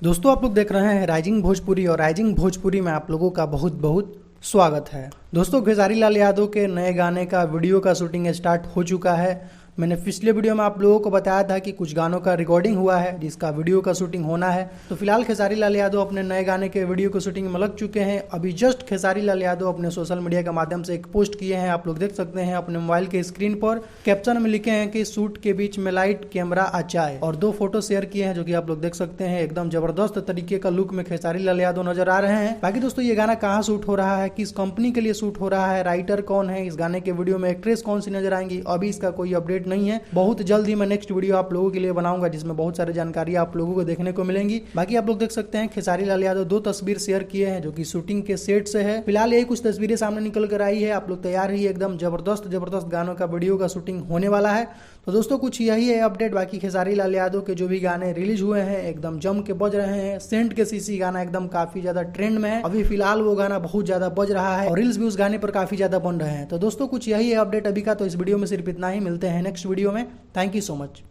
दोस्तों आप लोग देख रहे हैं राइजिंग भोजपुरी और राइजिंग भोजपुरी में आप लोगों का बहुत बहुत स्वागत है। दोस्तों खेसारी लाल यादव के नए गाने का वीडियो का शूटिंग स्टार्ट हो चुका है। मैंने पिछले वीडियो में आप लोगों को बताया था कि कुछ गानों का रिकॉर्डिंग हुआ है जिसका वीडियो का शूटिंग होना है। तो फिलहाल खेसारी लाल यादव अपने नए गाने के वीडियो की शूटिंग में लग चुके हैं। अभी जस्ट खेसारी लाल यादव अपने सोशल मीडिया के माध्यम से एक पोस्ट किए हैं, आप लोग देख सकते हैं अपने मोबाइल के स्क्रीन पर। कैप्शन में लिखे हैं कि शूट के बीच में लाइट कैमरा आचाए, और 2 फोटो शेयर किए हैं जो कि आप लोग देख सकते हैं। एकदम जबरदस्त तरीके का लुक में खेसारी लाल यादव नजर आ रहे हैं। बाकी दोस्तों ये गाना कहाँ शूट हो रहा है, किस कंपनी के लिए शूट हो रहा है, राइटर कौन है, इस गाने के वीडियो में एक्ट्रेस कौन सी नजर आएंगी, अभी इसका कोई अपडेट नहीं है। बहुत जल्द ही मैं नेक्स्ट वीडियो आप लोगों के लिए बनाऊंगा जिसमें बहुत सारी जानकारी आप लोगों को देखने को मिलेंगी। बाकी आप लोग देख सकते हैं खेसारी लाल यादव 2 तस्वीर शेयर किए हैं जो कि शूटिंग के सेट से है। फिलहाल यही कुछ तस्वीरें सामने निकल कर आई है। आप लोग तैयार ही एकदम जबरदस्त गानों का वीडियो का शूटिंग होने वाला है। तो दोस्तों कुछ यही है अपडेट। बाकी खेसारी लाल यादव के जो भी गाने रिलीज हुए हैं एकदम जम के बज रहे हैं। सेंट के सीसी गाना एकदम काफी ज्यादा ट्रेंड में है। अभी फिलहाल वो गाना बहुत ज्यादा बज रहा है और रील्स भी उस गाने पर काफी ज्यादा बन रहे हैं। तो दोस्तों कुछ यही है अपडेट अभी का। तो इस वीडियो में सिर्फ इतना ही, मिलते हैं नेक्स्ट वीडियो में। Thank you so much.